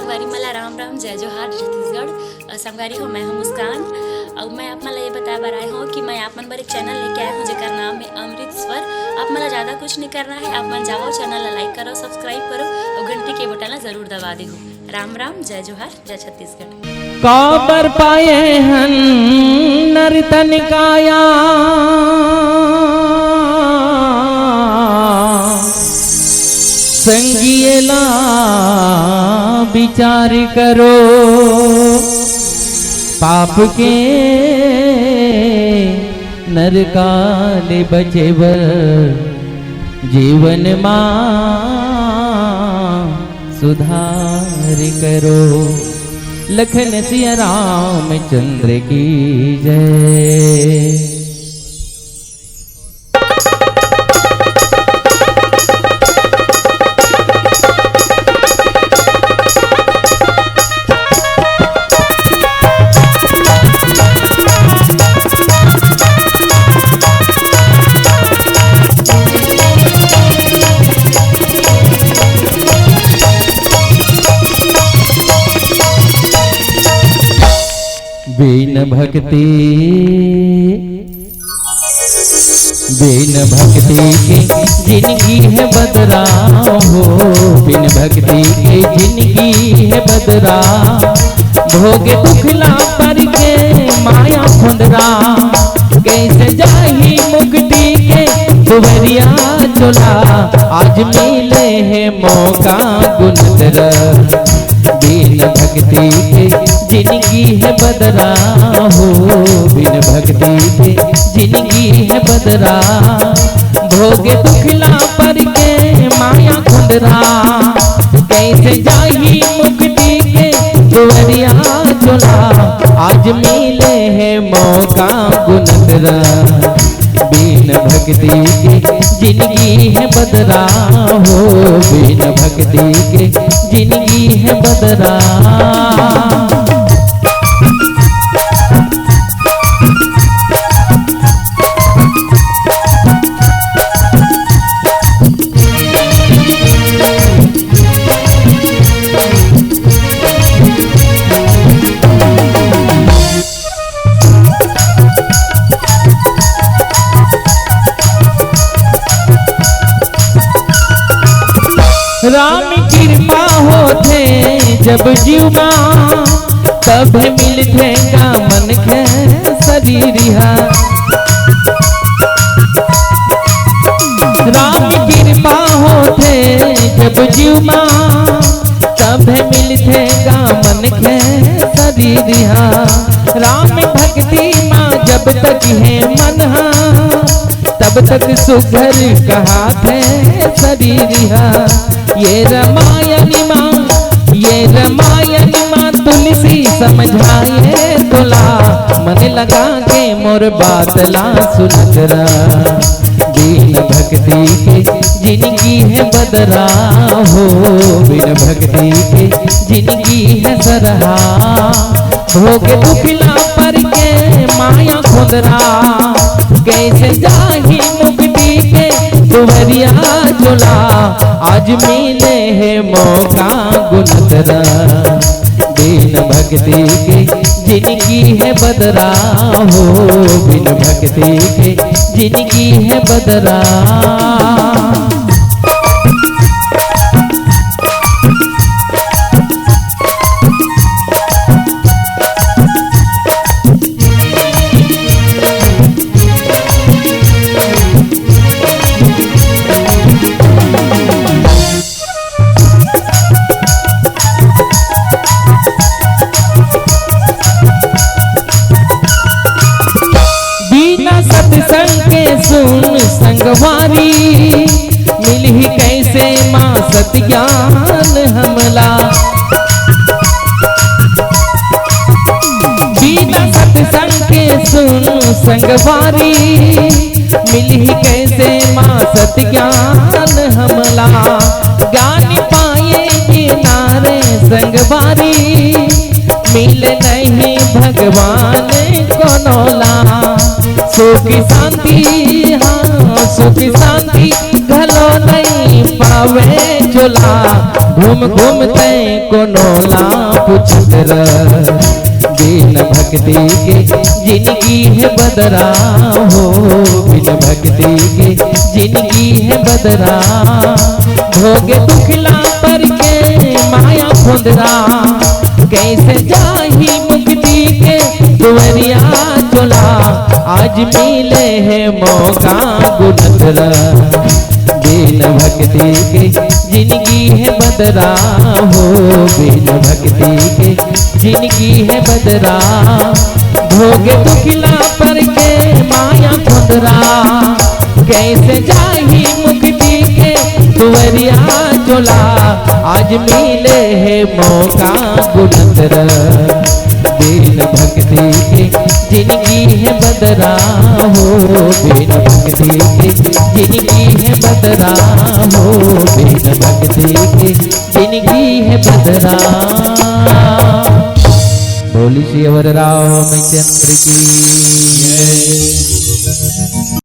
संगवारी मला राम राम जय जोहार छत्तीसगढ़। संगवारी हो मैं हूँ मुस्कान और मैं आप मन ये बताए बर आए हूँ कि मैं आप मन बर एक चैनल लेके आया हूँ जेकर नाम है अमृत स्वर। आप मन ज़्यादा कुछ नहीं करना है, आप मन जाओ चैनल ला लाइक करो, सब्सक्राइब करो और घंटी के बटन जरूर दबा दे। राम राम जय जोहार जय छत्तीसगढ़। काबर पाए हन नर्तन काया संगीला विचार करो, पाप के नरकाल बचेबर जीवन मां सुधार करो। लखन सिया रामचंद्र की जय। बिन भक्ति के जिंदगी है बदराव हो, बिन भक्ति के जिंदगी है बदराव। भोगे दुखला पर के माया खुंदरा, कैसे जाही मुक्ति के दुवरिया चोला। आज मिले है मौका गुनतर, बिन भक्ति के जिंदगी है बदरा हो, बिन भक्ति के जिंदगी है बदरा। भोगे दुखला पर के माया खुंदरा, कैसे जाही मुक्ति के दुवरिया चोला। आज मिले है मौका गुनतरा, बिन भक्ति के जिंदगी है बदरा हो, बिन भक्ति के जिंदगी है बदरा। राम कृपा होते जब जीवा, तब मिलते का मन के शरीरिया। राम कृपा होते जब जीवा, तब मिलते का मन के शरीरिया। राम भक्ति माँ जब तक है मन, तब तक सुघर कहा थे शरीरिया। ये रामायण माँ तुलसी समझाए तोला, मन लगा के मोर बात ला सुनतरा। बिन भक्ति के जिंदगी है बदरा हो, बिन भक्ति के जिंदगी है सरहा। भोगे दुखला पर के माया खुदरा, कैसे जाही मुक्ति के दुवरिया चोला। आज मिले है मौका गुनतरा, बिन भक्ति के जिंदगी है बदरा हो, बिन भक्ति के जिंदगी है बदरा। सुन संगवारी मिली कैसे माँ सत्यान हमला। बिना सत्संग के सुन संगवारी मिली कैसे माँ सत्यान हमला। गान पाए किनारे संगवारी मिल नहीं भगवान को नौला। सुख शांति हाँ सुख शांति घलो नहीं पावे चोला घूम घूम ते कोनोला पूछत रह बिन भक्ति के जिंदगी है बदरा हो बिन भक्ति के जिंदगी है बदरा भोगे दुखला पर के माया खुंदरा कैसे जाही मुक्ति के दुवरिया चोला आज मिले है मौका गुनतरा बिन भक्ति के जिंदगी है बदरा हो बिन भक्ति के जिंदगी है बदरा भोगे दुखला पर के माया खुंदरा कैसे जाही मुक्ति के दुवरिया चोला आज मिले है मौका गुनतरा बिन भक्ति के जिंदगी है बदरा हो बिन भक्ति के जिंदगी है बदरा हो बिन भक्ति के जिंदगी है बदरा। बोली श्री अवर रामचंद्र की जय।